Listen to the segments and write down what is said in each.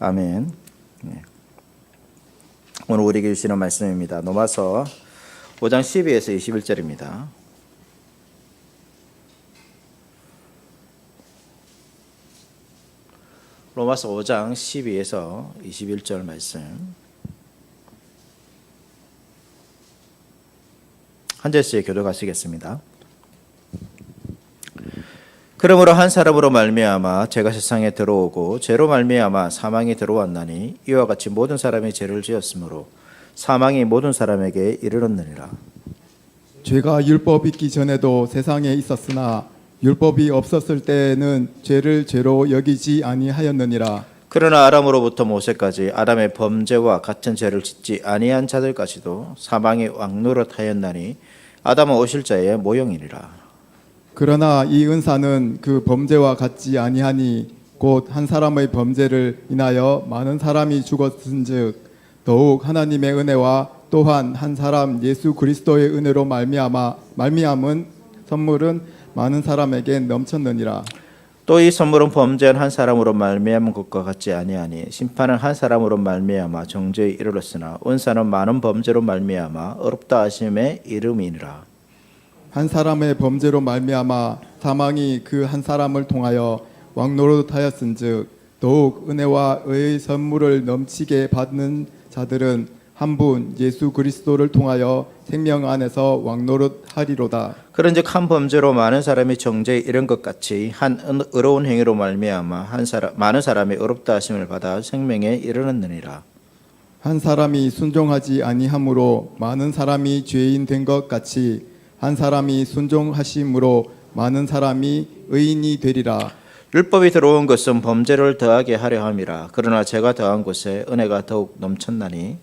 아멘. 네. 오늘 우리에게 주시는 말씀입니다. 로마서 5장 12에서 21절입니다. 로마서 5장 12에서 21절 말씀 한 절씩 교독하시겠습니다. 그러므로 한 사람으로 말미암아 죄가 세상에 들어오고 죄로 말미암아 사망이 들어왔나니 이와 같이 모든 사람이 죄를 지었으므로 사망이 모든 사람에게 이르렀느니라. 죄가 율법 있기 전에도 세상에 있었으나 율법이 없었을 때에는 죄를 죄로 여기지 아니하였느니라. 그러나 아담으로부터 모세까지 아담의 범죄와 같은 죄를 짓지 아니한 자들까지도 사망이 왕노릇하였나니 아담은 오실 자의 모형이니라. 그러나 이 은사는 그 범죄와 같지 아니하니 곧 한 사람의 범죄를 인하여 많은 사람이 죽었은즉 더욱 하나님의 은혜와 또한 한 사람 예수 그리스도의 은혜로 말미암은 선물은 많은 사람에게 넘쳤느니라. 또 이 선물은 범죄한 한 사람으로 말미암은 것과 같지 아니하니 심판은 한 사람으로 말미암아 정죄에 이르렀으나 은사는 많은 범죄로 말미암아 어렵다 하심의 이름이니라. 한 사람의 범죄로 말미암아 사망이 그 한 사람을 통하여 왕노릇하였은즉 더욱 은혜와 의의 선물을 넘치게 받는 자들은 한 분 예수 그리스도를 통하여 생명 안에서 왕노릇하리로다. 그런즉 한 범죄로 많은 사람이 정죄에 이른 것 같이 한 의로운 행위로 말미암아 많은 사람이 의롭다 하심을 받아 생명에 이르렀느니라. 한 사람이 순종하지 아니함으로 많은 사람이 죄인 된 것 같이 한 사람이 순종하심으로 많은 사람이 의인이 되리라. 율법이 들어온 것은 범죄를 더하게 하려 함이라. 그러나 죄가 더한 곳에 은혜가 더욱 넘쳤나니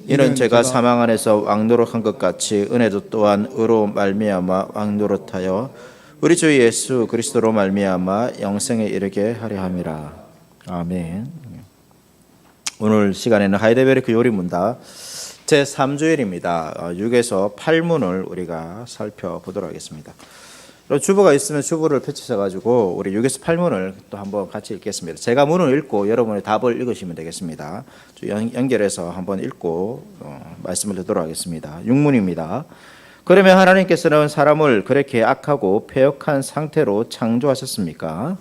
이는 죄가 사망 안에서 왕노릇한 것 같이 은혜도 또한 의로 말미암아 왕노릇하여 우리 주 예수 그리스도로 말미암아 영생에 이르게 하려 함이라. 아멘. 오늘 시간에는 하이델베르크 요리문답 제3주일입니다. 6에서 8문을 우리가 살펴보도록 하겠습니다. 주보가 있으면 주보를 펼치셔가지고 우리 6에서 8문을 또 한번 같이 읽겠습니다. 제가 문을 읽고 여러분이 답을 읽으시면 되겠습니다. 연결해서 한번 읽고 말씀을 듣도록 하겠습니다. 6문입니다. 그러면 하나님께서는 사람을 그렇게 악하고 패역한 상태로 창조하셨습니까?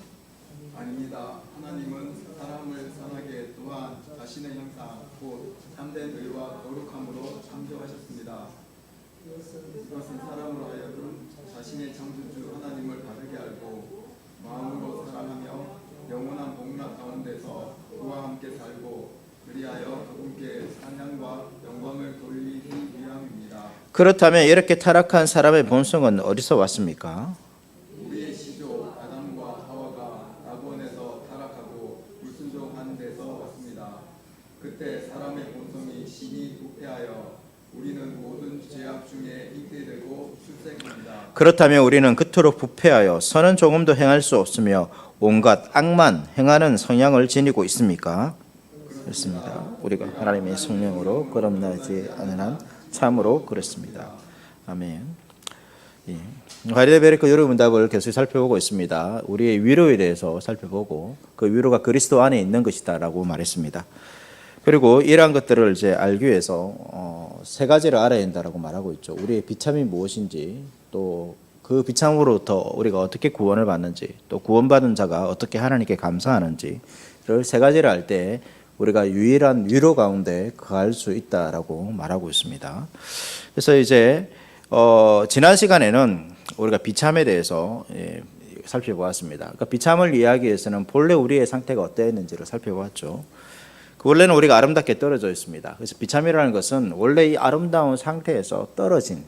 아닙니다. 하나님은 사람을 선하게 또한 자신의 형상 곧 참된 의와 거룩함으로 창조하셨습니다. 이것은 사람으로 하여금 자신의 창조주 하나님을 바르게 알고 마음으로 사랑하며 영원한 복락 가운데서 그와 함께 살고 그리하여 그분께 찬양과 영광을 돌리기 위함입니다. 그렇다면 이렇게 타락한 사람의 본성은 어디서 왔습니까? 우리의 시조 아담과 하와가 낙원에서 타락하고 불순종한 데서 왔습니다. 그때 사람의 본성이 심히 부패하여 우리는 모든 죄악 중에 잉태되고 출생합니다. 그렇다면 우리는 그토록 부패하여 선은 조금도 행할 수 없으며 온갖 악만 행하는 성향을 지니고 있습니까? 그렇습니다. 우리가 하나님의 성령으로 거듭나지 않은 한 참으로 그렇습니다. 아멘. 하이델베르크 요리문답을 계속 살펴보고 있습니다. 우리의 위로에 대해서 살펴보고 그 위로가 그리스도 안에 있는 것이다라고 말했습니다. 그리고 이러한 것들을 이제 알기 위해서 세 가지를 알아야 된다라고 말하고 있죠. 우리의 비참이 무엇인지, 또 그 비참으로부터 우리가 어떻게 구원을 받는지, 또 구원받은 자가 어떻게 하나님께 감사하는지를 세 가지를 알 때 우리가 유일한 위로 가운데 거할 수 있다라고 말하고 있습니다. 그래서 이제 지난 시간에는 우리가 비참에 대해서 살펴보았습니다. 그러니까 비참을 이해하기 위해서는 본래 우리의 상태가 어떠했는지를 살펴보았죠. 원래는 우리가 아름답게 떨어져 있습니다. 그래서 비참이라는 것은 원래 이 아름다운 상태에서 떨어진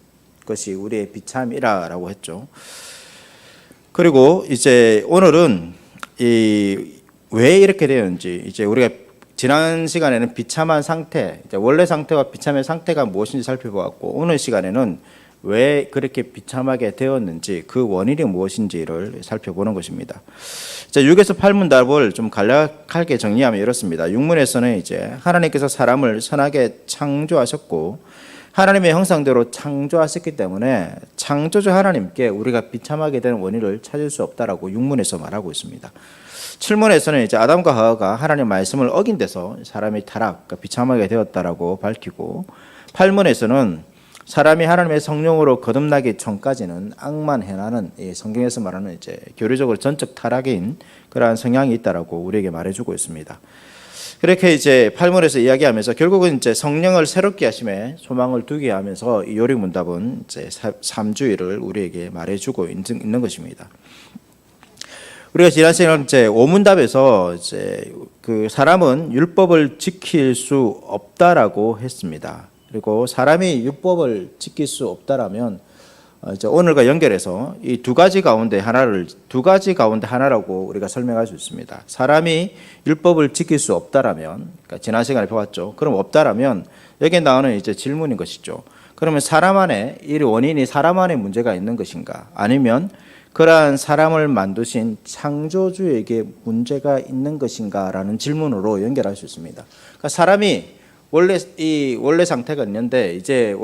것이 우리의 비참이라고 했죠. 그리고 이제 오늘은 왜 이렇게 되었는지, 이제 우리가 지난 시간에는 비참한 상태, 원래 상태와 비참의 상태가 무엇인지 살펴보았고, 오늘 시간에는 왜 그렇게 비참하게 되었는지, 그 원인이 무엇인지를 살펴보는 것입니다. 6에서 8문 답을 좀 간략하게 정리하면 이렇습니다. 6문에서는 이제 하나님께서 사람을 선하게 창조하셨고 하나님의 형상대로 창조하셨기 때문에 창조주 하나님께 우리가 비참하게 되는 원인을 찾을 수 없다라고 6문에서 말하고 있습니다. 7문에서는 이제 아담과 하와가 하나님 말씀을 어긴 데서 사람이 타락, 그러니까 비참하게 되었다라고 밝히고, 8문에서는 사람이 하나님의 성령으로 거듭나기 전까지는 악만 행하는, 이 성경에서 말하는 이제 교리적으로 전적 타락인 그러한 성향이 있다라고 우리에게 말해주고 있습니다. 그렇게 이제 8문에서 이야기하면서 결국은 이제 성령을 새롭게 하심에 소망을 두게 하면서 이 요리문답은 이제 3주일을 우리에게 말해주고 있는 것입니다. 우리가 지난 시간 이제 5문답에서 이제 그 사람은 율법을 지킬 수 없다라고 했습니다. 그리고 사람이 율법을 지킬 수 없다라면 이제 오늘과 연결해서 이 두 가지 가운데 하나라고 우리가 설명할 수 있습니다. 사람이 율법을 지킬 수 없다라면, 그러니까 지난 시간에 보았죠. 그럼 없다라면 여기에 나오는 이제 질문인 것이죠. 그러면 사람 안에 이 원인이 사람 안에 문제가 있는 것인가? 아니면 그러한 사람을 만드신 창조주에게 문제가 있는 것인가라는 질문으로 연결할 수 있습니다. 그러니까 사람이 원래 상태가 있는데 이제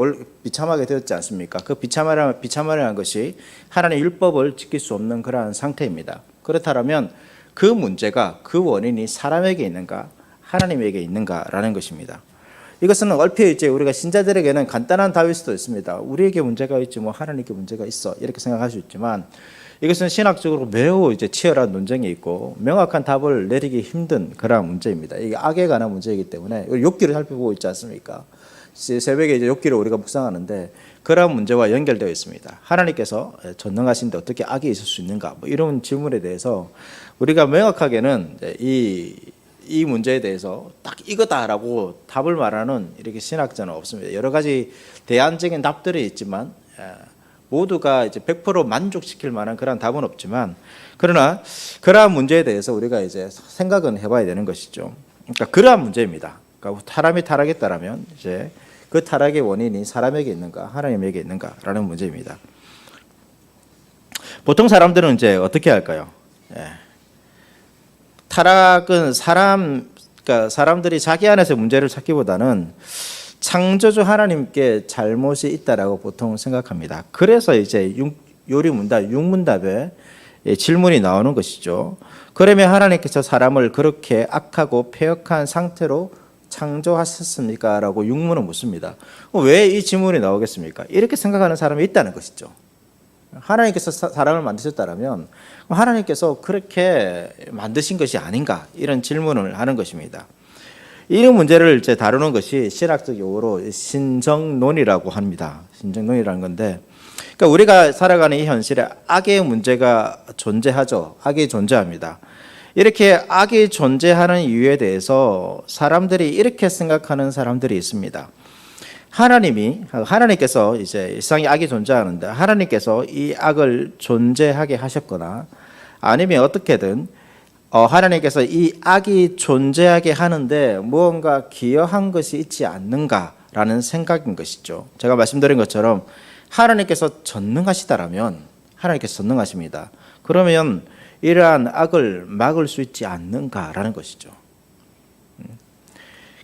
비참하게 되었지 않습니까? 그 비참하라는 것이 하나님의 율법을 지킬 수 없는 그러한 상태입니다. 그렇다면 그 문제가, 그 원인이 사람에게 있는가, 하나님에게 있는가라는 것입니다. 이것은 얼핏 이제 우리가 신자들에게는 간단한 답일 수도 있습니다. 우리에게 문제가 있지 뭐 하나님께 문제가 있어 이렇게 생각할 수 있지만, 이것은 신학적으로 매우 이제 치열한 논쟁이 있고 명확한 답을 내리기 힘든 그런 문제입니다. 이게 악에 관한 문제이기 때문에 우리 욥기를 살펴보고 있지 않습니까? 새벽에 이제 욥기를 우리가 묵상하는데 그런 문제와 연결되어 있습니다. 하나님께서 전능하신데 어떻게 악이 있을 수 있는가? 뭐 이런 질문에 대해서 우리가 명확하게는 이 문제에 대해서 딱 이거다라고 답을 말하는 이렇게 신학자는 없습니다. 여러 가지 대안적인 답들이 있지만 모두가 이제 100% 만족시킬 만한 그런 답은 없지만, 그러나 그러한 문제에 대해서 우리가 이제 생각은 해봐야 되는 것이죠. 그러니까 그러한 문제입니다. 그러니까 사람이 타락했다라면 이제 그 타락의 원인이 사람에게 있는가, 하나님에게 있는가라는 문제입니다. 보통 사람들은 이제 어떻게 할까요? 타락은 그러니까 사람들이 자기 안에서 문제를 찾기보다는 창조주 하나님께 잘못이 있다라고 보통 생각합니다. 그래서 이제 요리문답, 6문답에 질문이 나오는 것이죠. 그러면 하나님께서 사람을 그렇게 악하고 패역한 상태로 창조하셨습니까? 라고 6문은 묻습니다. 왜 이 질문이 나오겠습니까? 이렇게 생각하는 사람이 있다는 것이죠. 하나님께서 사람을 만드셨다면 하나님께서 그렇게 만드신 것이 아닌가? 이런 질문을 하는 것입니다. 이 문제를 이제 다루는 것이 신학적 용어로 신정론이라고 합니다. 신정론이라는 건데, 그러니까 우리가 살아가는 이 현실에 악의 문제가 존재하죠. 악이 존재합니다. 이렇게 악이 존재하는 이유에 대해서 사람들이 이렇게 생각하는 사람들이 있습니다. 하나님께서 이제 세상에 악이 존재하는데 하나님께서 이 악을 존재하게 하셨거나 아니면 어떻게든 하나님께서 이 악이 존재하게 하는데 무언가 기여한 것이 있지 않는가라는 생각인 것이죠. 제가 말씀드린 것처럼 하나님께서 전능하시다라면 하나님께서 전능하십니다. 그러면 이러한 악을 막을 수 있지 않는가라는 것이죠.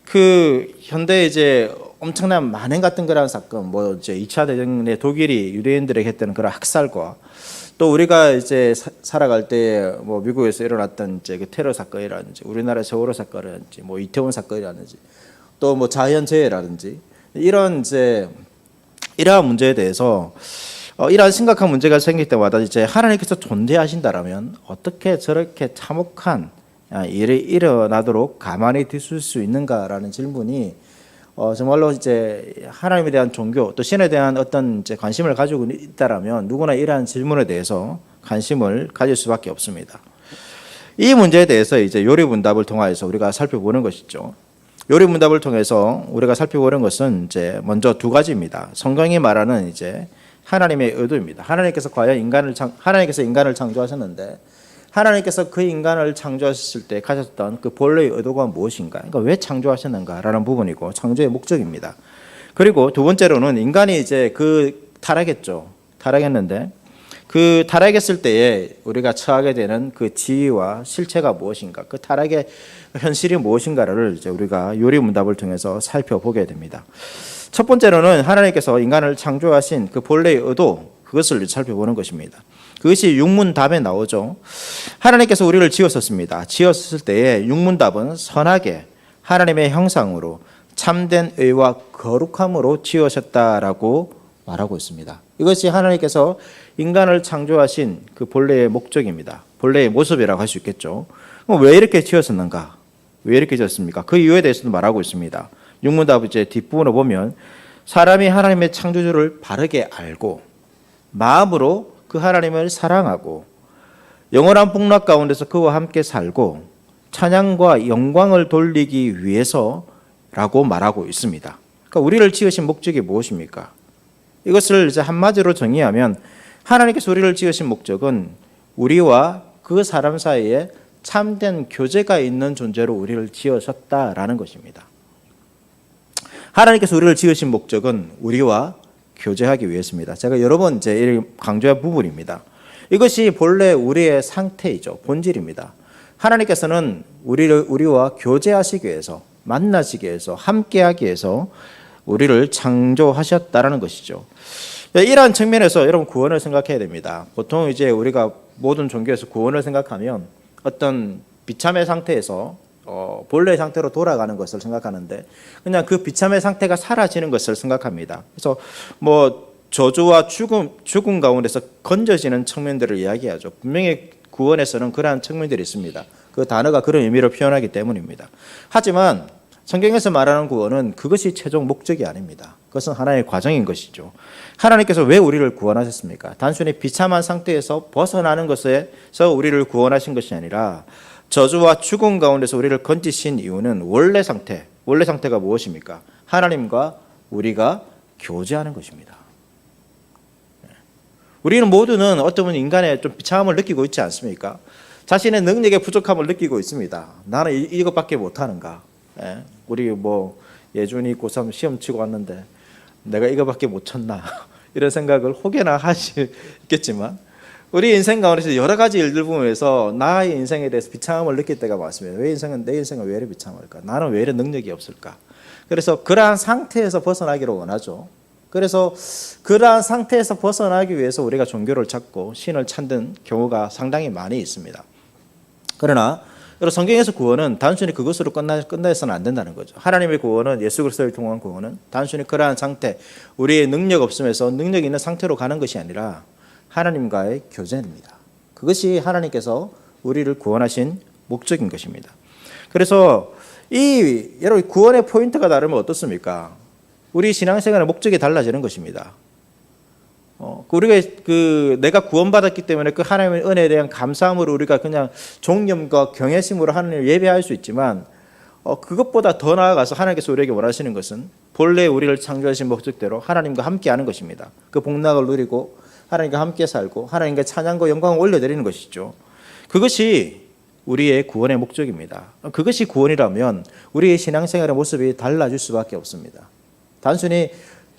그 현대 이제 엄청난 만행 같은 그런 사건, 뭐 이제 2차 대전에 독일이 유대인들에게 했던 그런 학살과 또 우리가 이제 살아갈 때 뭐 미국에서 일어났던 이제 그 테러 사건이라든지 우리나라 세월호 사건이라든지 뭐 이태원 사건이라든지 또 뭐 자연재해라든지 이러한 문제에 대해서 이러한 심각한 문제가 생길 때마다 이제 하나님께서 존재하신다라면 어떻게 저렇게 참혹한 일이 일어나도록 가만히 있을 수 있는가라는 질문이 정말로 이제 하나님에 대한 종교 또 신에 대한 어떤 이제 관심을 가지고 있다라면 누구나 이러한 질문에 대해서 관심을 가질 수밖에 없습니다. 이 문제에 대해서 이제 요리문답을 통하여서 우리가 살펴보는 것이죠. 요리문답을 통해서 우리가 살펴보는 것은 이제 먼저 두 가지입니다. 성경이 말하는 이제 하나님의 의도입니다. 하나님께서 인간을 창조하셨는데 하나님께서 그 인간을 창조하셨을 때 가졌던 그 본래의 의도가 무엇인가? 그러니까 왜 창조하셨는가라는 부분이고 창조의 목적입니다. 그리고 두 번째로는 인간이 이제 타락했는데 그 타락했을 때에 우리가 처하게 되는 그 지위와 실체가 무엇인가? 그 타락의 현실이 무엇인가를 이제 우리가 요리문답을 통해서 살펴보게 됩니다. 첫 번째로는 하나님께서 인간을 창조하신 그 본래의 의도, 그것을 살펴보는 것입니다. 그것이 육문답에 나오죠. 하나님께서 우리를 지었었습니다. 지었을 때에 육문답은 선하게 하나님의 형상으로 참된 의와 거룩함으로 지으셨다라고 말하고 있습니다. 이것이 하나님께서 인간을 창조하신 그 본래의 목적입니다. 본래의 모습이라고 할 수 있겠죠. 왜 이렇게 지었었는가? 왜 이렇게 지었습니까? 그 이유에 대해서도 말하고 있습니다. 육문답 이제 뒷부분을 보면 사람이 하나님의 창조주를 바르게 알고 마음으로 그 하나님을 사랑하고 영원한 복락 가운데서 그와 함께 살고 찬양과 영광을 돌리기 위해서라고 말하고 있습니다. 그러니까 우리를 지으신 목적이 무엇입니까? 이것을 이제 한마디로 정의하면 하나님께서 우리를 지으신 목적은 우리와 그 사람 사이에 참된 교제가 있는 존재로 우리를 지으셨다라는 것입니다. 하나님께서 우리를 지으신 목적은 우리와 교제하기 위해서입니다. 제가 여러 번 이제 강조한 부분입니다. 이것이 본래 우리의 상태이죠. 본질입니다. 하나님께서는 우리와 교제하시기 위해서, 만나시기 위해서, 함께하기 위해서 우리를 창조하셨다라는 것이죠. 이러한 측면에서 여러분 구원을 생각해야 됩니다. 보통 이제 우리가 모든 종교에서 구원을 생각하면 어떤 비참의 상태에서 본래의 상태로 돌아가는 것을 생각하는데 그냥 그 비참의 상태가 사라지는 것을 생각합니다. 그래서 뭐 저주와 죽음 가운데서 건져지는 측면들을 이야기하죠. 분명히 구원에서는 그러한 측면들이 있습니다. 그 단어가 그런 의미로 표현하기 때문입니다. 하지만 성경에서 말하는 구원은 그것이 최종 목적이 아닙니다. 그것은 하나의 과정인 것이죠. 하나님께서 왜 우리를 구원하셨습니까? 단순히 비참한 상태에서 벗어나는 것에서 우리를 구원하신 것이 아니라 저주와 죽음 가운데서 우리를 건지신 이유는 원래 상태가 무엇입니까? 하나님과 우리가 교제하는 것입니다. 우리는 모두는 어떤 인간의 좀 비참함을 느끼고 있지 않습니까? 자신의 능력의 부족함을 느끼고 있습니다. 나는 이것밖에 못하는가? 우리 뭐 예준이 고3 시험 치고 왔는데 내가 이거밖에 못 쳤나? 이런 생각을 혹여나 하시겠지만 우리 인생 가운데서 여러 가지 일들 보면서 나의 인생에 대해서 비참함을 느낄 때가 많습니다. 내 인생은 왜 이렇게 비참할까? 나는 왜 이런 능력이 없을까? 그래서 그러한 상태에서 벗어나기를 원하죠. 그래서 그러한 상태에서 벗어나기 위해서 우리가 종교를 찾고 신을 찾는 경우가 상당히 많이 있습니다. 그러나 성경에서 구원은 단순히 그것으로 끝나서는 안 된다는 거죠. 하나님의 구원은 예수 그리스도를 통한 구원은 단순히 그러한 상태, 우리의 능력 없음에서 능력 있는 상태로 가는 것이 아니라 하나님과의 교제입니다. 그것이 하나님께서 우리를 구원하신 목적인 것입니다. 그래서 여러분 구원의 포인트가 다르면 어떻습니까? 우리 신앙생활의 목적이 달라지는 것입니다. 우리가 내가 구원받았기 때문에 그 하나님의 은혜에 대한 감사함으로 우리가 그냥 종념과 경외심으로 하나님을 예배할 수 있지만 그것보다 더 나아가서 하나님께서 우리에게 원하시는 것은 본래 우리를 창조하신 목적대로 하나님과 함께하는 것입니다. 그 복락을 누리고 하나님과 함께 살고 하나님께 찬양과 영광을 올려드리는 것이죠. 그것이 우리의 구원의 목적입니다. 그것이 구원이라면 우리의 신앙생활의 모습이 달라질 수밖에 없습니다. 단순히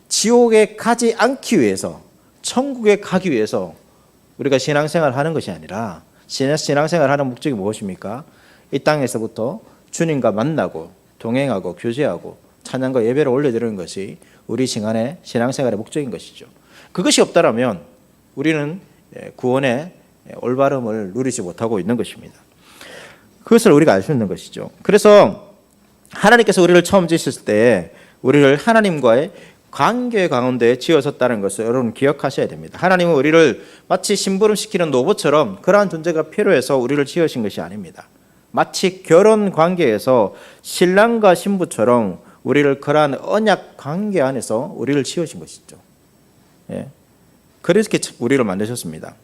지옥에 가지 않기 위해서 천국에 가기 위해서 우리가 신앙생활을 하는 것이 아니라 신앙생활을 하는 목적이 무엇입니까? 이 땅에서부터 주님과 만나고 동행하고 교제하고 찬양과 예배를 올려드리는 것이 우리 신앙생활의 목적인 것이죠. 그것이 없다면 우리는 구원의 올바름을 누리지 못하고 있는 것입니다. 그것을 우리가 알 수 있는 것이죠. 그래서 하나님께서 우리를 처음 지으셨을 때 우리를 하나님과의 관계 가운데 지어졌다는 것을 여러분 기억하셔야 됩니다. 하나님은 우리를 마치 심부름시키는 노부처럼 그러한 존재가 필요해서 우리를 지으신 것이 아닙니다. 마치 결혼 관계에서 신랑과 신부처럼 우리를 그러한 언약 관계 안에서 우리를 지으신 것이죠. 그래서 우리를 만드셨습니다.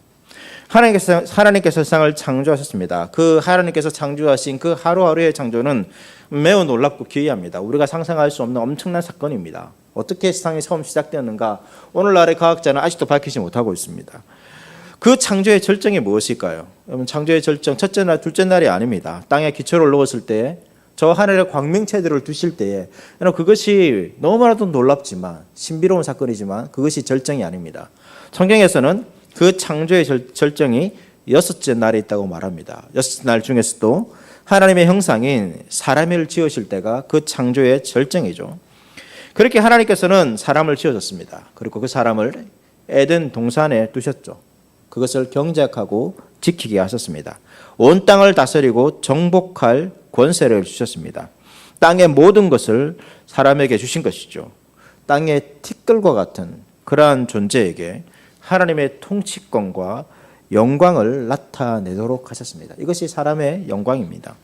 하나님께서 세상을 창조하셨습니다. 그 하나님께서 창조하신 그 하루하루의 창조는 매우 놀랍고 기이합니다. 우리가 상상할 수 없는 엄청난 사건입니다. 어떻게 세상이 처음 시작되었는가? 오늘날의 과학자는 아직도 밝히지 못하고 있습니다. 그 창조의 절정이 무엇일까요? 여러분, 창조의 절정 첫째 날, 둘째 날이 아닙니다. 땅에 기초를 놓았을 때, 저 하늘의 광명체들을 두실 때에, 그것이 너무나도 놀랍지만 신비로운 사건이지만 그것이 절정이 아닙니다. 성경에서는 그 창조의 절정이 여섯째 날에 있다고 말합니다. 여섯째 날 중에서도 하나님의 형상인 사람을 지으실 때가 그 창조의 절정이죠. 그렇게 하나님께서는 사람을 지으셨습니다. 그리고 그 사람을 에덴 동산에 두셨죠. 그것을 경작하고 지키게 하셨습니다. 온 땅을 다스리고 정복할 권세를 주셨습니다. 땅의 모든 것을 사람에게 주신 것이죠. 땅의 티끌과 같은 그러한 존재에게 하나님의 통치권과 영광을 나타내도록 하셨습니다. 이것이 사람의 영광입니다.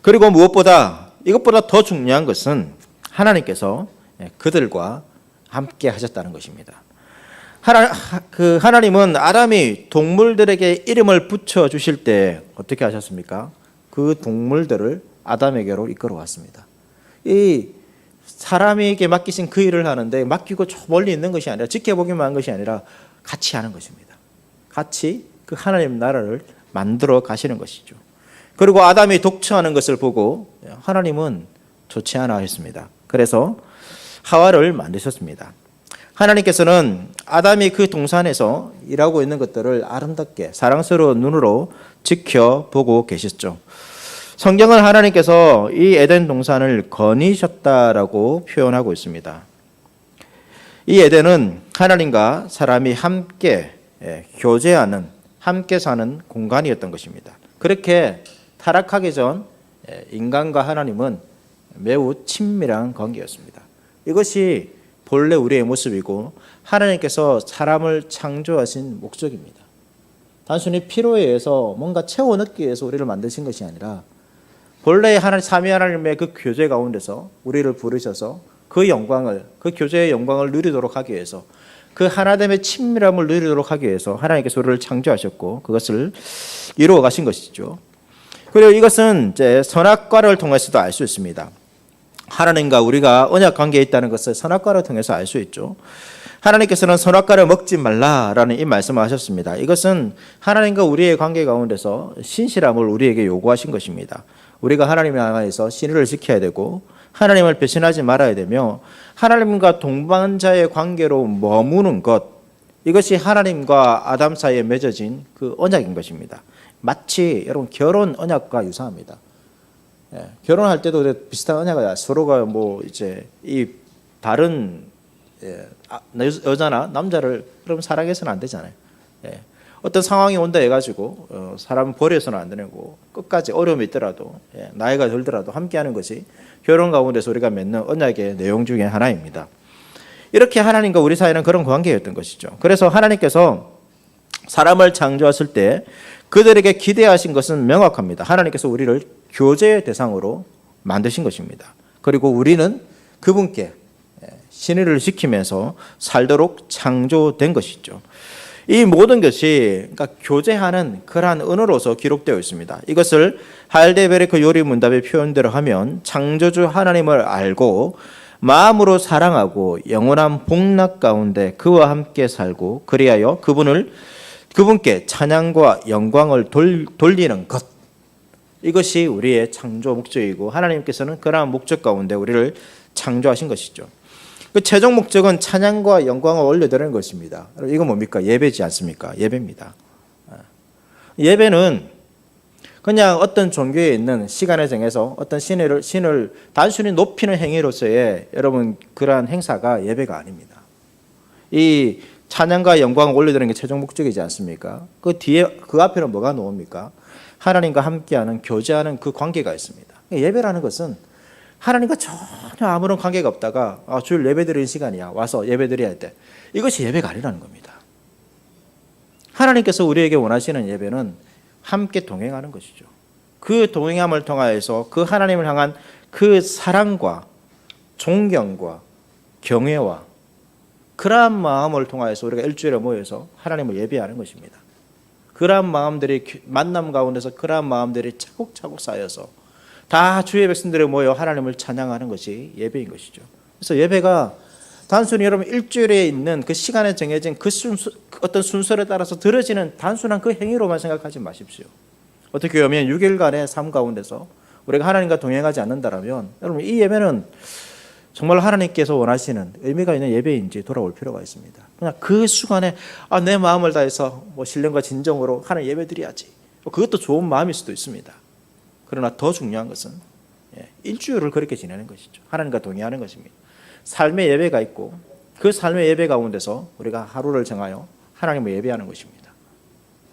그리고 무엇보다 이것보다 더 중요한 것은 하나님께서 그들과 함께 하셨다는 것입니다. 하나님은 아담이 동물들에게 이름을 붙여 주실 때 어떻게 하셨습니까? 그 동물들을 아담에게로 이끌어 왔습니다. 이 사람에게 맡기신 그 일을 하는데 맡기고 저 멀리 있는 것이 아니라 지켜보기만 한 것이 아니라 같이 하는 것입니다. 같이 그 하나님 나라를 만들어 가시는 것이죠. 그리고 아담이 독처하는 것을 보고 하나님은 좋지 않아 했습니다. 그래서 하와를 만드셨습니다. 하나님께서는 아담이 그 동산에서 일하고 있는 것들을 아름답게 사랑스러운 눈으로 지켜보고 계셨죠. 성경은 하나님께서 이 에덴 동산을 거니셨다라고 표현하고 있습니다. 이 에덴은 하나님과 사람이 함께 교제하는, 함께 사는 공간이었던 것입니다. 그렇게 타락하기 전 인간과 하나님은 매우 친밀한 관계였습니다. 이것이 본래 우리의 모습이고 하나님께서 사람을 창조하신 목적입니다. 단순히 필요에 의해서 뭔가 채워 넣기 위해서 우리를 만드신 것이 아니라 본래 삼위 하나님의 그 교제 가운데서 우리를 부르셔서 그 영광을, 그 교제의 영광을 누리도록 하기 위해서, 그 하나됨의 친밀함을 누리도록 하기 위해서 하나님께서 우리를 창조하셨고 그것을 이루어 가신 것이죠. 그리고 이것은 이제 선악과를 통해서도 알 수 있습니다. 하나님과 우리가 언약 관계에 있다는 것을 선악과를 통해서 알 수 있죠. 하나님께서는 선악과를 먹지 말라라는 이 말씀을 하셨습니다. 이것은 하나님과 우리의 관계 가운데서 신실함을 우리에게 요구하신 것입니다. 우리가 하나님을 향해서 신의를 지켜야 되고 하나님을 배신하지 말아야 되며 하나님과 동반자의 관계로 머무는 것, 이것이 하나님과 아담 사이에 맺어진 그 언약인 것입니다. 마치 여러분 결혼 언약과 유사합니다. 결혼할 때도 비슷한 언약을 서로가 뭐 이제 이 다른 여자나 남자를 그럼 사랑해서는 안 되잖아요. 어떤 상황이 온다 해가지고 사람을 버려서는 안 되고 끝까지 어려움이 있더라도 나이가 들더라도 함께하는 것이 결혼 가운데서 우리가 맺는 언약의 내용 중에 하나입니다. 이렇게 하나님과 우리 사이는 그런 관계였던 것이죠. 그래서 하나님께서 사람을 창조하실 때 그들에게 기대하신 것은 명확합니다. 하나님께서 우리를 교제의 대상으로 만드신 것입니다. 그리고 우리는 그분께 신의를 지키면서 살도록 창조된 것이죠. 이 모든 것이 그러니까 교제하는 그러한 은어로서 기록되어 있습니다. 이것을 할데베르크 요리 문답의 표현대로 하면 창조주 하나님을 알고 마음으로 사랑하고 영원한 복락 가운데 그와 함께 살고 그리하여 그분께 찬양과 영광을 돌리는 것, 이것이 우리의 창조 목적이고 하나님께서는 그러한 목적 가운데 우리를 창조하신 것이죠. 그 최종 목적은 찬양과 영광을 올려드리는 것입니다. 이건 뭡니까? 예배지 않습니까? 예배입니다. 예배는 그냥 어떤 종교에 있는 시간을 정해서 어떤 신을 단순히 높이는 행위로서의 여러분 그러한 행사가 예배가 아닙니다. 이 찬양과 영광을 올려드리는 게 최종 목적이지 않습니까? 그 뒤에 그 앞에는 뭐가 나옵니까? 하나님과 함께하는 교제하는 그 관계가 있습니다. 예배라는 것은 하나님과 전혀 아무런 관계가 없다가 주일 예배 드리는 시간이야. 와서 예배 드려야 돼. 이것이 예배가 아니라는 겁니다. 하나님께서 우리에게 원하시는 예배는 함께 동행하는 것이죠. 그 동행함을 통하여서 그 하나님을 향한 그 사랑과 존경과 경외와 그러한 마음을 통하여서 우리가 일주일에 모여서 하나님을 예배하는 것입니다. 그러한 마음들이 만남 가운데서 그러한 마음들이 차곡차곡 쌓여서 다 주의 백성들이 모여 하나님을 찬양하는 것이 예배인 것이죠. 그래서 예배가 단순히 여러분 일주일에 있는 그 시간에 정해진 그 어떤 순서에 따라서 드려지는 단순한 그 행위로만 생각하지 마십시오. 어떻게 보면 6일간의 삶 가운데서 우리가 하나님과 동행하지 않는다면 여러분 이 예배는 정말 하나님께서 원하시는 의미가 있는 예배인지 돌아올 필요가 있습니다. 그냥 그 순간에 내 마음을 다해서 신령과 진정으로 하나님 예배 드려야지. 그것도 좋은 마음일 수도 있습니다. 그러나 더 중요한 것은 일주일을 그렇게 지내는 것이죠. 하나님과 동행하는 것입니다. 삶의 예배가 있고 그 삶의 예배 가운데서 우리가 하루를 정하여 하나님을 예배하는 것입니다.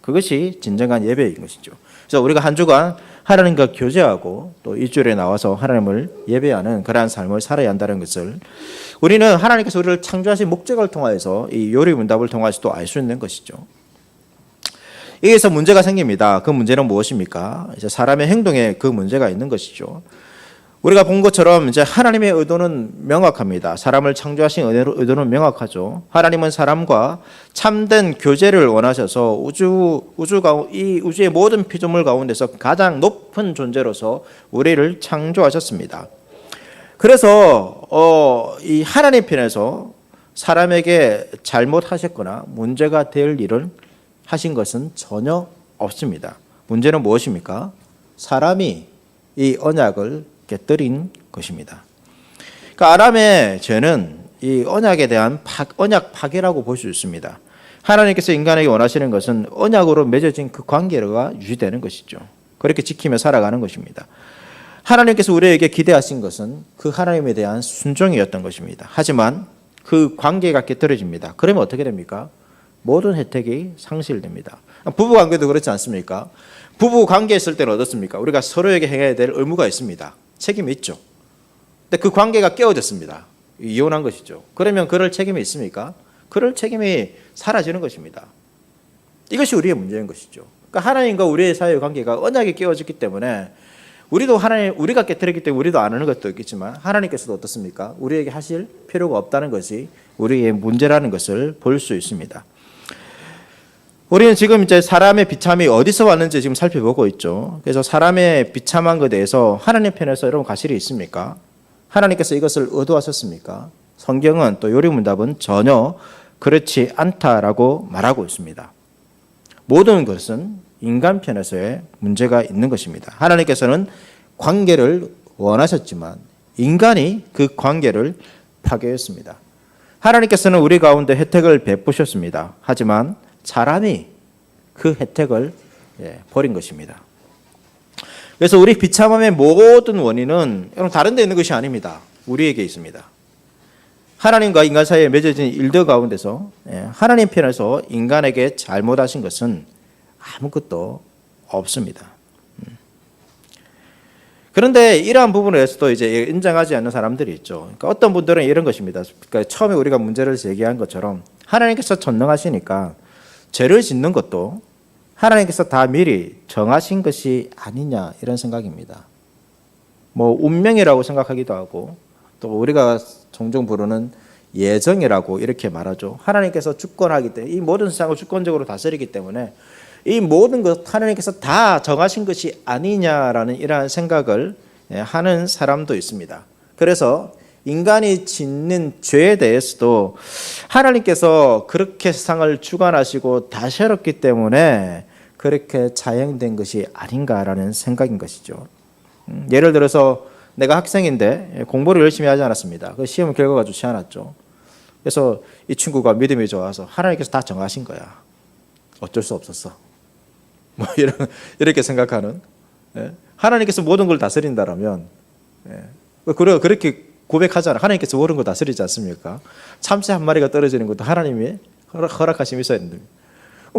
그것이 진정한 예배인 것이죠. 그래서 우리가 한 주간 하나님과 교제하고 또 일주일에 나와서 하나님을 예배하는 그러한 삶을 살아야 한다는 것을 우리는 하나님께서 우리를 창조하신 목적을 통하여서 이 요리문답을 통해서도 알 수 있는 것이죠. 여기서 문제가 생깁니다. 그 문제는 무엇입니까? 이제 사람의 행동에 그 문제가 있는 것이죠. 우리가 본 것처럼 이제 하나님의 의도는 명확합니다. 사람을 창조하신 의도는 명확하죠. 하나님은 사람과 참된 교제를 원하셔서 이 우주의 모든 피조물 가운데서 가장 높은 존재로서 우리를 창조하셨습니다. 그래서 이 하나님 편에서 사람에게 잘못하셨거나 문제가 될 일을 하신 것은 전혀 없습니다. 문제는 무엇입니까? 사람이 이 언약을 깨뜨린 것입니다. 그러니까 아담의 죄는 이 언약에 대한 언약 파괴라고 볼 수 있습니다. 하나님께서 인간에게 원하시는 것은 언약으로 맺어진 그 관계가 유지되는 것이죠. 그렇게 지키며 살아가는 것입니다. 하나님께서 우리에게 기대하신 것은 그 하나님에 대한 순종이었던 것입니다. 하지만 그 관계가 깨뜨려집니다. 그러면 어떻게 됩니까? 모든 혜택이 상실됩니다. 부부 관계도 그렇지 않습니까? 부부 관계에 있을 때는 어떻습니까? 우리가 서로에게 행해야 될 의무가 있습니다. 책임이 있죠. 근데 그 관계가 깨어졌습니다. 이혼한 것이죠. 그러면 그럴 책임이 있습니까? 그럴 책임이 사라지는 것입니다. 이것이 우리의 문제인 것이죠. 그러니까 하나님과 우리의 사이의 관계가 언약이 깨어졌기 때문에 우리가 깨뜨렸기 때문에 우리도 안 하는 것도 있겠지만 하나님께서도 어떻습니까? 우리에게 하실 필요가 없다는 것이 우리의 문제라는 것을 볼 수 있습니다. 우리는 지금 이제 사람의 비참이 어디서 왔는지 지금 살펴보고 있죠. 그래서 사람의 비참한 것에 대해서 하나님 편에서 여러분 가실이 있습니까? 하나님께서 이것을 의도하셨습니까? 성경은 또 요리문답은 전혀 그렇지 않다라고 말하고 있습니다. 모든 것은 인간 편에서의 문제가 있는 것입니다. 하나님께서는 관계를 원하셨지만 인간이 그 관계를 파괴했습니다. 하나님께서는 우리 가운데 혜택을 베푸셨습니다. 하지만 사람이 그 혜택을 버린 것입니다. 그래서 우리 비참함의 모든 원인은 여러분 다른 데 있는 것이 아닙니다. 우리에게 있습니다. 하나님과 인간 사이에 맺어진 일들 가운데서 하나님 편에서 인간에게 잘못하신 것은 아무것도 없습니다. 그런데 이러한 부분에서도 이제 인정하지 않는 사람들이 있죠. 그러니까 어떤 분들은 이런 것입니다. 그러니까 처음에 우리가 문제를 제기한 것처럼 하나님께서 전능하시니까 죄를 짓는 것도 하나님께서 다 미리 정하신 것이 아니냐 이런 생각입니다. 뭐 운명이라고 생각하기도 하고 또 우리가 종종 부르는 예정이라고 이렇게 말하죠. 하나님께서 주권하기 때문에 이 모든 세상을 주권적으로 다스리기 때문에 이 모든 것 하나님께서 다 정하신 것이 아니냐라는 이러한 생각을 하는 사람도 있습니다. 그래서 인간이 짓는 죄에 대해서도 하나님께서 그렇게 세상을 주관하시고 다스렸기 때문에 그렇게 자행된 것이 아닌가라는 생각인 것이죠. 예를 들어서 내가 학생인데 공부를 열심히 하지 않았습니다. 그 시험 결과가 좋지 않았죠. 그래서 이 친구가 믿음이 좋아서 하나님께서 다 정하신 거야. 어쩔 수 없었어. 뭐 이렇게 생각하는 하나님께서 모든 걸 다스린다라면 그리고 그렇게 고백하잖아. 하나님께서 모든 걸 다스리지 않습니까? 참새 한 마리가 떨어지는 것도 하나님이 허락하심이 있어야 된다.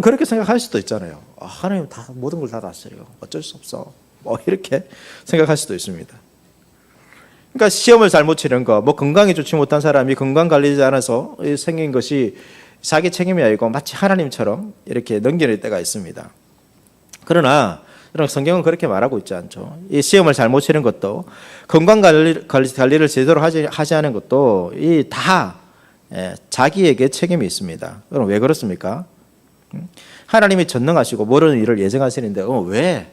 그렇게 생각할 수도 있잖아요. 하나님 다 모든 걸 다 다스려요. 어쩔 수 없어. 뭐 이렇게 생각할 수도 있습니다. 그러니까 시험을 잘못 치는 거, 뭐 건강이 좋지 못한 사람이 건강 관리하지 않아서 생긴 것이 자기 책임이 아니고 마치 하나님처럼 이렇게 넘겨낼 때가 있습니다. 그러나 성경은 그렇게 말하고 있지 않죠. 이 시험을 잘못 치는 것도 건강 관리를 제대로 하지 않은 것도 이 다 자기에게 책임이 있습니다. 그럼 왜 그렇습니까? 하나님이 전능하시고 모르는 일을 예정하시는데 왜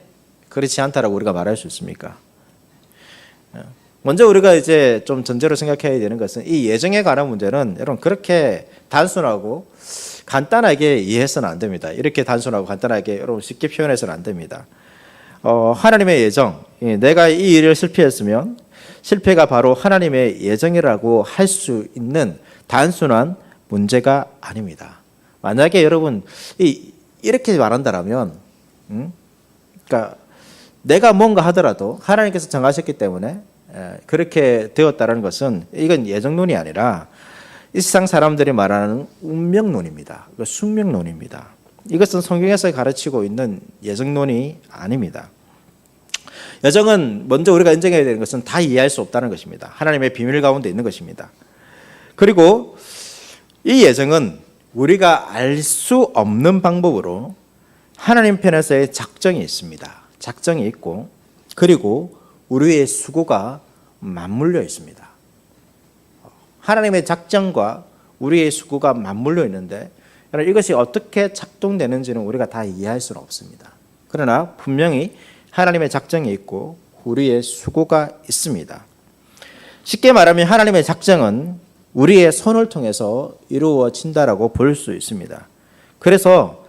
그렇지 않다라고 우리가 말할 수 있습니까? 먼저 우리가 이제 좀 전제로 생각해야 되는 것은 이 예정에 관한 문제는 여러분 그렇게 단순하고 간단하게 이해해서는 안 됩니다. 이렇게 단순하고 간단하게 여러분 쉽게 표현해서는 안 됩니다. 하나님의 예정, 내가 이 일을 실패했으면 실패가 바로 하나님의 예정이라고 할 수 있는 단순한 문제가 아닙니다. 만약에 여러분 이렇게 말한다라면, 그러니까 내가 뭔가 하더라도 하나님께서 정하셨기 때문에 그렇게 되었다는 것은 이건 예정론이 아니라 이 세상 사람들이 말하는 운명론입니다. 숙명론입니다. 이것은 성경에서 가르치고 있는 예정론이 아닙니다. 예정은 먼저 우리가 인정해야 되는 것은 다 이해할 수 없다는 것입니다. 하나님의 비밀 가운데 있는 것입니다. 그리고 이 예정은 우리가 알 수 없는 방법으로 하나님 편에서의 작정이 있습니다. 작정이 있고 그리고 우리의 수고가 맞물려 있습니다. 하나님의 작정과 우리의 수고가 맞물려 있는데 이것이 어떻게 작동되는지는 우리가 다 이해할 수는 없습니다. 그러나 분명히 하나님의 작정이 있고 우리의 수고가 있습니다. 쉽게 말하면 하나님의 작정은 우리의 손을 통해서 이루어진다라고 볼 수 있습니다. 그래서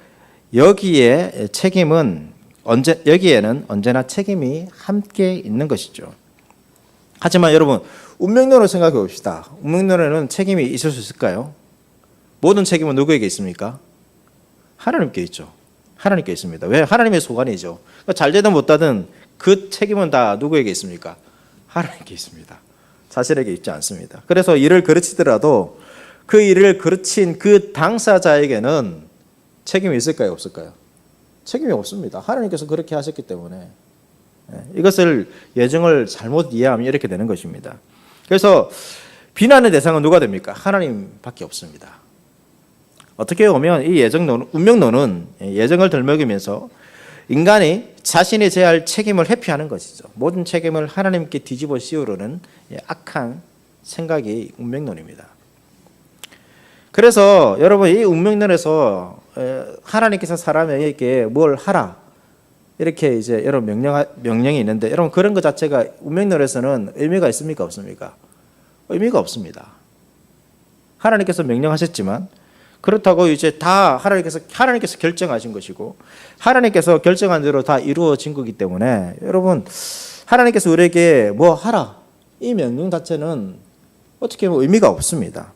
여기에는 언제나 책임이 함께 있는 것이죠. 하지만 여러분, 운명론을 생각해 봅시다. 운명론에는 책임이 있을 수 있을까요? 모든 책임은 누구에게 있습니까? 하나님께 있죠. 하나님께 있습니다. 왜? 하나님의 소관이죠. 잘 되든 못하든 그 책임은 다 누구에게 있습니까? 하나님께 있습니다. 자신에게 있지 않습니다. 그래서 일을 그르치더라도 그 일을 그르친 그 당사자에게는 책임이 있을까요? 없을까요? 책임이 없습니다. 하나님께서 그렇게 하셨기 때문에 이것을 예정을 잘못 이해하면 이렇게 되는 것입니다. 그래서 비난의 대상은 누가 됩니까? 하나님밖에 없습니다. 어떻게 보면 이 예정론, 운명론은 예정을 덜먹이면서 인간이 자신이 져야 할 책임을 회피하는 것이죠. 모든 책임을 하나님께 뒤집어 씌우려는 악한 생각이 운명론입니다. 그래서 여러분 이 운명론에서 하나님께서 사람에게 뭘 하라 이렇게 이제 여러분 명령이 있는데 여러분 그런 것 자체가 운명론에서는 의미가 있습니까 없습니까? 의미가 없습니다. 하나님께서 명령하셨지만 그렇다고 이제 다 하나님께서 결정하신 것이고 하나님께서 결정한 대로 다 이루어진 거기 때문에 여러분 하나님께서 우리에게 뭐 하라 이 명령 자체는 어떻게 보면 의미가 없습니다.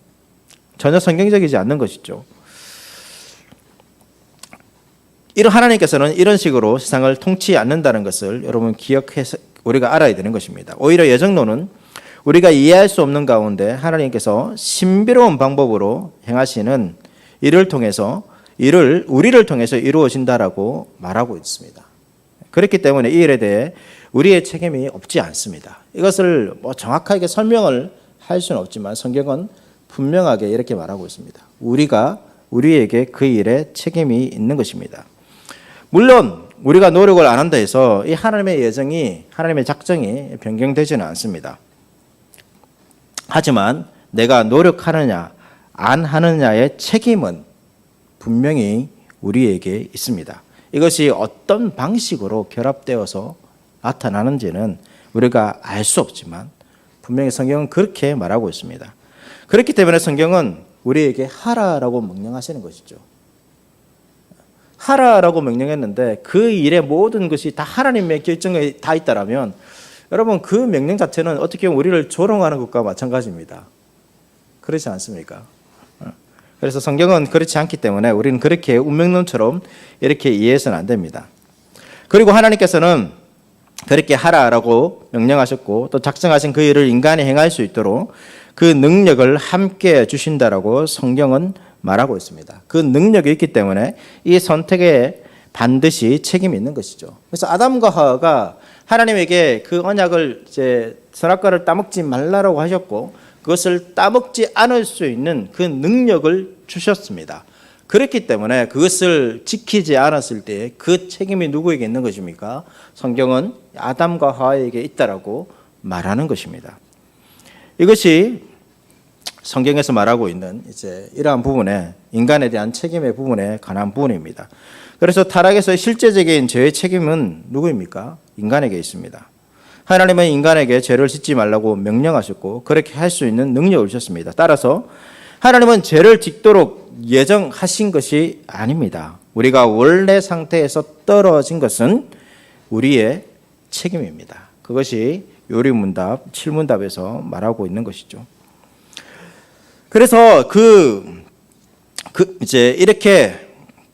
전혀 성경적이지 않는 것이죠. 이런 하나님께서는 이런 식으로 세상을 통치 않는다는 것을 여러분 기억해서 우리가 알아야 되는 것입니다. 오히려 예정론은 우리가 이해할 수 없는 가운데 하나님께서 신비로운 방법으로 행하시는 일을 통해서 우리를 통해서 이루어진다라고 말하고 있습니다. 그렇기 때문에 이 일에 대해 우리의 책임이 없지 않습니다. 이것을 뭐 정확하게 설명을 할 수는 없지만 성경은 분명하게 이렇게 말하고 있습니다. 우리에게 그 일에 책임이 있는 것입니다. 물론 우리가 노력을 안 한다 해서 이 하나님의 하나님의 작정이 변경되지는 않습니다. 하지만 내가 노력하느냐 안 하느냐의 책임은 분명히 우리에게 있습니다. 이것이 어떤 방식으로 결합되어서 나타나는지는 우리가 알 수 없지만 분명히 성경은 그렇게 말하고 있습니다. 그렇기 때문에 성경은 우리에게 하라라고 명령하시는 것이죠. 하라라고 명령했는데 그 일의 모든 것이 다 하나님의 결정에 다 있다라면 여러분 그 명령 자체는 어떻게 보면 우리를 조롱하는 것과 마찬가지입니다. 그렇지 않습니까? 그래서 성경은 그렇지 않기 때문에 우리는 그렇게 운명론처럼 이렇게 이해해서는 안 됩니다. 그리고 하나님께서는 그렇게 하라라고 명령하셨고 또 작정하신 그 일을 인간이 행할 수 있도록 그 능력을 함께 주신다라고 성경은 말하고 있습니다. 그 능력이 있기 때문에 이 선택에 반드시 책임이 있는 것이죠. 그래서 아담과 하와가 하나님에게 그 언약을 이제 선악과를 따먹지 말라라고 하셨고 그것을 따먹지 않을 수 있는 그 능력을 주셨습니다. 그렇기 때문에 그것을 지키지 않았을 때 그 책임이 누구에게 있는 것입니까? 성경은 아담과 하와에게 있다라고 말하는 것입니다. 이것이 성경에서 말하고 있는 이제 이러한 부분에 인간에 대한 책임의 부분에 관한 부분입니다. 그래서 타락에서 실제적인 죄의 책임은 누구입니까? 인간에게 있습니다. 하나님은 인간에게 죄를 짓지 말라고 명령하셨고 그렇게 할 수 있는 능력을 주셨습니다. 따라서 하나님은 죄를 짓도록 예정하신 것이 아닙니다. 우리가 원래 상태에서 떨어진 것은 우리의 책임입니다. 그것이 요리문답 7문답에서 말하고 있는 것이죠. 그래서 이제 이렇게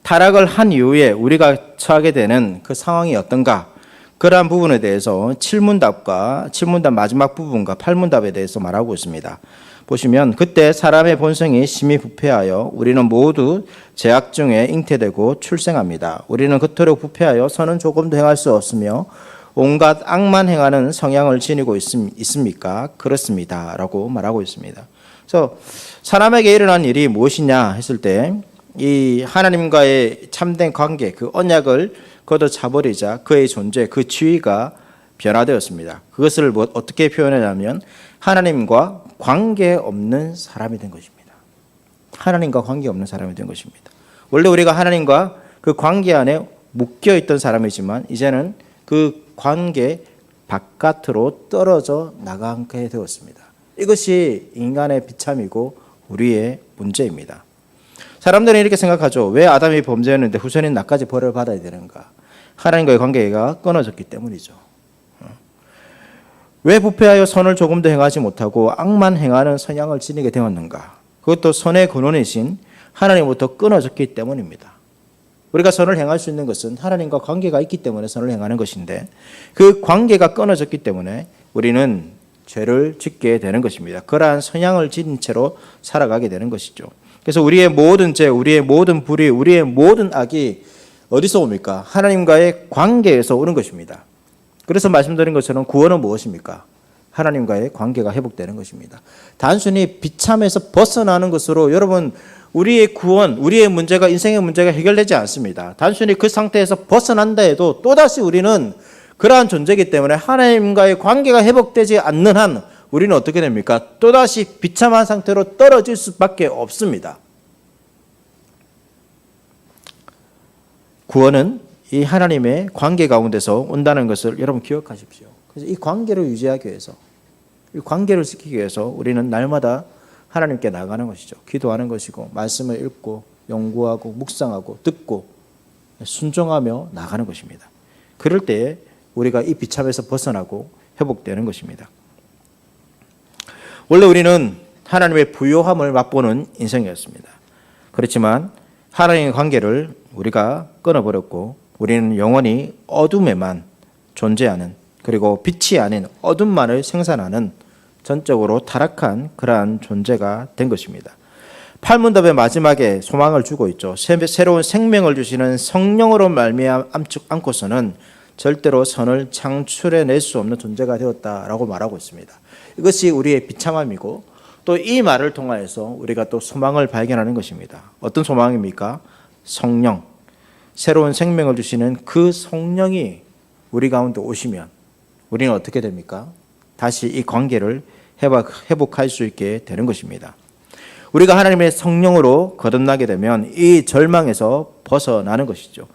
타락을 한 이후에 우리가 처하게 되는 그 상황이 어떤가? 그러한 부분에 대해서 7문답 마지막 부분과 8문답에 대해서 말하고 있습니다. 보시면 그때 사람의 본성이 심히 부패하여 우리는 모두 죄악 중에 잉태되고 출생합니다. 우리는 그토록 부패하여 선은 조금도 행할 수 없으며 온갖 악만 행하는 성향을 지니고 있습니까? 그렇습니다. 라고 말하고 있습니다. 그래서 사람에게 일어난 일이 무엇이냐 했을 때 이 하나님과의 참된 관계, 그 언약을 걷어차버리자 그의 존재, 그 지위가 변화되었습니다. 그것을 어떻게 표현하냐면 하나님과 관계없는 사람이 된 것입니다. 하나님과 관계없는 사람이 된 것입니다. 원래 우리가 하나님과 그 관계 안에 묶여있던 사람이지만 이제는 그 관계 바깥으로 떨어져 나가게 되었습니다. 이것이 인간의 비참이고 우리의 문제입니다. 사람들은 이렇게 생각하죠. 왜 아담이 범죄했는데 후손인 나까지 벌을 받아야 되는가? 하나님과의 관계가 끊어졌기 때문이죠. 왜 부패하여 선을 조금도 행하지 못하고 악만 행하는 성향을 지니게 되었는가? 그것도 선의 근원이신 하나님부터 끊어졌기 때문입니다. 우리가 선을 행할 수 있는 것은 하나님과 관계가 있기 때문에 선을 행하는 것인데 그 관계가 끊어졌기 때문에 우리는 죄를 짓게 되는 것입니다. 그러한 성향을 지닌 채로 살아가게 되는 것이죠. 그래서 우리의 모든 죄, 우리의 모든 불의, 우리의 모든 악이 어디서 옵니까? 하나님과의 관계에서 오는 것입니다. 그래서 말씀드린 것처럼 구원은 무엇입니까? 하나님과의 관계가 회복되는 것입니다. 단순히 비참에서 벗어나는 것으로 여러분 우리의 구원, 우리의 문제가 인생의 문제가 해결되지 않습니다. 단순히 그 상태에서 벗어난다 해도 또다시 우리는 그러한 존재이기 때문에 하나님과의 관계가 회복되지 않는 한 우리는 어떻게 됩니까? 또다시 비참한 상태로 떨어질 수밖에 없습니다. 구원은 이 하나님의 관계 가운데서 온다는 것을 여러분 기억하십시오. 그래서 이 관계를 유지하기 위해서, 이 관계를 지키기 위해서 우리는 날마다 하나님께 나가는 것이죠. 기도하는 것이고 말씀을 읽고 연구하고 묵상하고 듣고 순종하며 나가는 것입니다. 그럴 때 우리가 이 비참에서 벗어나고 회복되는 것입니다. 원래 우리는 하나님의 부요함을 맛보는 인생이었습니다. 그렇지만 하나님의 관계를 우리가 끊어버렸고 우리는 영원히 어둠에만 존재하는, 그리고 빛이 아닌 어둠만을 생산하는 전적으로 타락한 그러한 존재가 된 것입니다. 팔문답의 마지막에 소망을 주고 있죠. 새로운 생명을 주시는 성령으로 말미암고서는 절대로 선을 창출해낼 수 없는 존재가 되었다라고 말하고 있습니다. 이것이 우리의 비참함이고 또 이 말을 통하여서 우리가 또 소망을 발견하는 것입니다. 어떤 소망입니까? 성령, 새로운 생명을 주시는 그 성령이 우리 가운데 오시면 우리는 어떻게 됩니까? 다시 이 관계를 회복할 수 있게 되는 것입니다. 우리가 하나님의 성령으로 거듭나게 되면 이 절망에서 벗어나는 것이죠.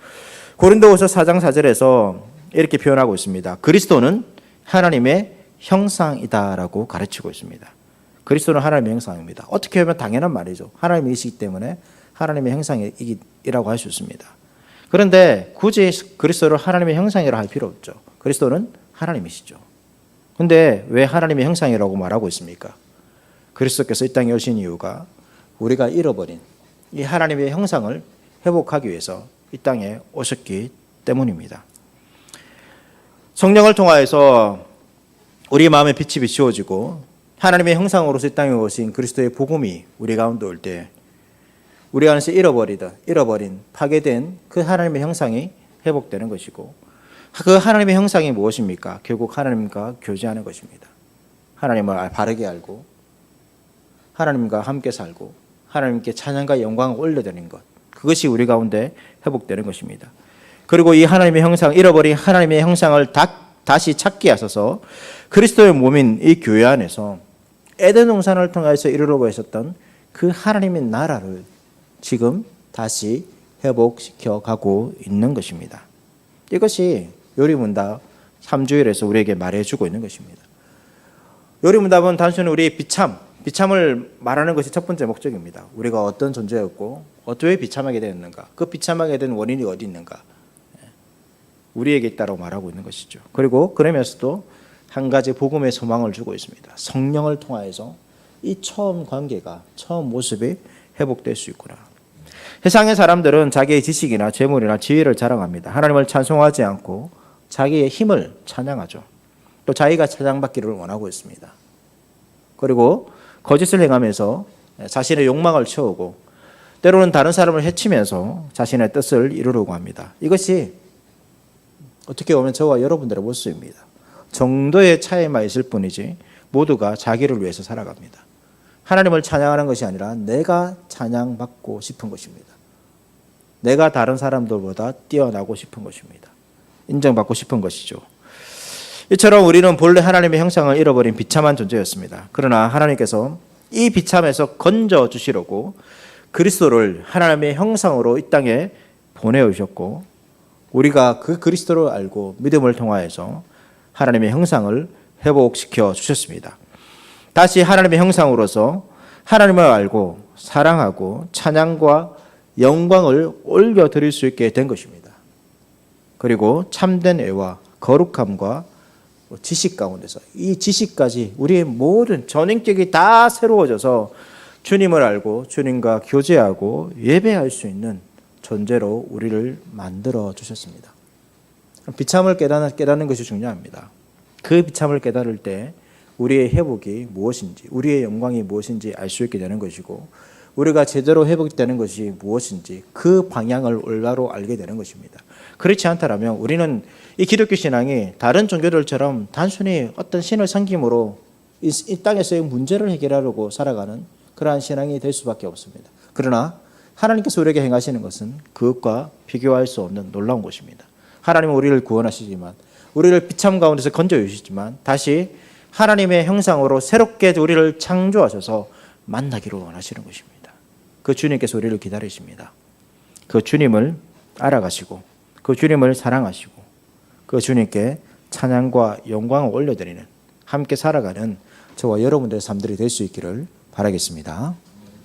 고린도후서 4장 4절에서 이렇게 표현하고 있습니다. 그리스도는 하나님의 형상이다라고 가르치고 있습니다. 그리스도는 하나님의 형상입니다. 어떻게 보면 당연한 말이죠. 하나님이시기 때문에 하나님의 형상이라고 할 수 있습니다. 그런데 굳이 그리스도를 하나님의 형상이라 할 필요 없죠. 그리스도는 하나님이시죠. 그런데 왜 하나님의 형상이라고 말하고 있습니까? 그리스도께서 이 땅에 오신 이유가 우리가 잃어버린 이 하나님의 형상을 회복하기 위해서 이 땅에 오셨기 때문입니다. 성령을 통하여서 우리 마음의 빛이 비추어지고 하나님의 형상으로서 이 땅에 오신 그리스도의 복음이 우리 가운데 올 때 우리 안에서 잃어버린 파괴된 그 하나님의 형상이 회복되는 것이고, 그 하나님의 형상이 무엇입니까? 결국 하나님과 교제하는 것입니다. 하나님을 바르게 알고 하나님과 함께 살고 하나님께 찬양과 영광을 올려드리는 것, 그것이 우리 가운데 회복되는 것입니다. 그리고 이 하나님의 형상, 잃어버린 하나님의 형상을 다시 찾게 하셔서 그리스도의 몸인 이 교회 안에서 에덴 동산을 통해서 이루려고 하셨던 그 하나님의 나라를 지금 다시 회복시켜 가고 있는 것입니다. 이것이 요리문답 3주일에서 우리에게 말해주고 있는 것입니다. 요리문답은 단순히 우리의 비참을 말하는 것이 첫 번째 목적입니다. 우리가 어떤 존재였고 왜 비참하게 되었는가, 그 비참하게 된 원인이 어디 있는가, 우리에게 있다고 말하고 있는 것이죠. 그리고 그러면서도 한 가지 복음의 소망을 주고 있습니다. 성령을 통하여서 이 처음 관계가, 처음 모습이 회복될 수 있구나. 세상의 사람들은 자기의 지식이나 재물이나 지위를 자랑합니다. 하나님을 찬송하지 않고 자기의 힘을 찬양하죠. 또 자기가 찬양받기를 원하고 있습니다. 그리고 거짓을 행하면서 자신의 욕망을 채우고 때로는 다른 사람을 해치면서 자신의 뜻을 이루려고 합니다. 이것이 어떻게 보면 저와 여러분들의 모습입니다. 정도의 차이만 있을 뿐이지 모두가 자기를 위해서 살아갑니다. 하나님을 찬양하는 것이 아니라 내가 찬양받고 싶은 것입니다. 내가 다른 사람들보다 뛰어나고 싶은 것입니다. 인정받고 싶은 것이죠. 이처럼 우리는 본래 하나님의 형상을 잃어버린 비참한 존재였습니다. 그러나 하나님께서 이 비참에서 건져주시려고 그리스도를 하나님의 형상으로 이 땅에 보내오셨고 우리가 그 그리스도를 알고 믿음을 통하여서 하나님의 형상을 회복시켜 주셨습니다. 다시 하나님의 형상으로서 하나님을 알고 사랑하고 찬양과 영광을 올려드릴 수 있게 된 것입니다. 그리고 참된 애와 거룩함과 지식 가운데서 이 지식까지 우리의 모든 전인격이 다 새로워져서 주님을 알고 주님과 교제하고 예배할 수 있는 존재로 우리를 만들어 주셨습니다. 비참을 깨닫는 것이 중요합니다. 그 비참을 깨달을 때 우리의 회복이 무엇인지, 우리의 영광이 무엇인지 알 수 있게 되는 것이고 우리가 제대로 회복되는 것이 무엇인지 그 방향을 올바로 알게 되는 것입니다. 그렇지 않다면 우리는 이 기독교 신앙이 다른 종교들처럼 단순히 어떤 신을 섬김으로 이 땅에서의 문제를 해결하려고 살아가는 그러한 신앙이 될 수밖에 없습니다. 그러나 하나님께서 우리에게 행하시는 것은 그것과 비교할 수 없는 놀라운 것입니다. 하나님은 우리를 구원하시지만 우리를 비참 가운데서 건져주시지만 다시 하나님의 형상으로 새롭게 우리를 창조하셔서 만나기를 원하시는 것입니다. 그 주님께서 우리를 기다리십니다. 그 주님을 알아가시고 그 주님을 사랑하시고 그 주님께 찬양과 영광을 올려드리는 함께 살아가는 저와 여러분들의 삶들이 될 수 있기를 바라겠습니다.